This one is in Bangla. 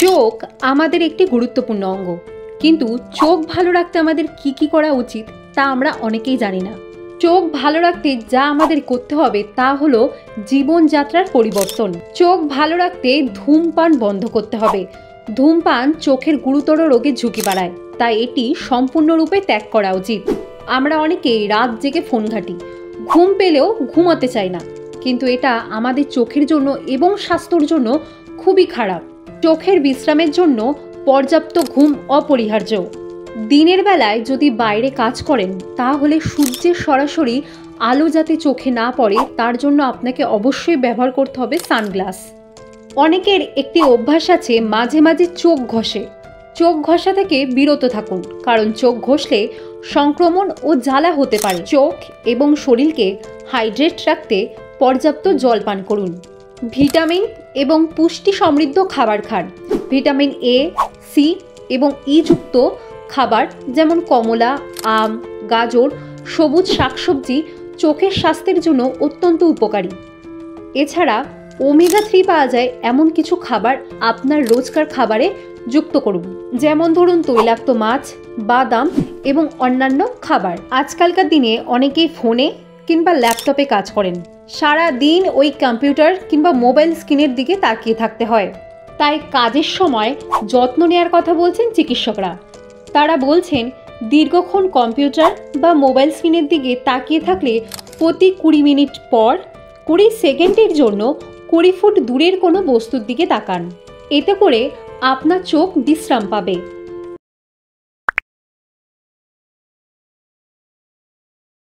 চোখ আমাদের একটি গুরুত্বপূর্ণ অঙ্গ, কিন্তু চোখ ভালো রাখতে আমাদের কি করা উচিত তা আমরা অনেকেই জানি না। চোখ ভালো রাখতে যা আমাদের করতে হবে তা হলো জীবনযাত্রার পরিবর্তন। চোখ ভালো রাখতে ধূমপান বন্ধ করতে হবে। ধূমপান চোখের গুরুতর রোগের ঝুঁকি বাড়ায়, তাই এটি সম্পূর্ণরূপে ত্যাগ করা উচিত। আমরা অনেকেই রাত জেগে ফোন ঘাঁটি, ঘুম পেলেও ঘুমাতে চাই না, কিন্তু এটা আমাদের চোখের জন্য এবং স্বাস্থ্যের জন্য খুবই খারাপ। চোখের বিশ্রামের জন্য পর্যাপ্ত ঘুম অপরিহার্য। দিনের বেলায় যদি বাইরে কাজ করেন তাহলে সূর্যের সরাসরি আলো যাতে চোখে না পড়ে তার জন্য আপনাকে অবশ্যই ব্যবহার করতে হবে সানগ্লাস। অনেকের একটি অভ্যাস আছে মাঝে মাঝে চোখ ঘষে। চোখ ঘষা থেকে বিরত থাকুন, কারণ চোখ ঘষলে সংক্রমণ ও জ্বালা হতে পারে। চোখ এবং শরীরকে হাইড্রেট রাখতে পর্যাপ্ত জল পান করুন। ভিটামিন এবং পুষ্টি সমৃদ্ধ খাবার খান। ভিটামিন এ, সি এবং ই যুক্ত খাবার যেমন কমলা, আম, গাজর, সবুজ শাকসবজি চোখের স্বাস্থ্যের জন্য অত্যন্ত উপকারী। এছাড়া ওমেগা 3 পাওয়া যায় এমন কিছু খাবার আপনার রোজকার খাবারে যুক্ত করুন, যেমন ধরুন তৈলাক্ত মাছ, বাদাম এবং অন্যান্য খাবার। আজকালকার দিনে অনেকেই ফোনে কিংবা ল্যাপটপে কাজ করেন, সারা দিন ওই কম্পিউটার কিংবা মোবাইল স্ক্রিনের দিকে তাকিয়ে থাকতে হয়। তাই কাজের সময় যত্ন নেওয়ার কথা বলছেন চিকিৎসকরা। তারা বলছেন দীর্ঘক্ষণ কম্পিউটার বা মোবাইল স্ক্রিনের দিকে তাকিয়ে থাকলে প্রতি 20 মিনিট পর 20 সেকেন্ডের জন্য 20 ফুট দূরের কোনো বস্তুর দিকে তাকান। এতে করে আপনার চোখ বিশ্রাম পাবে।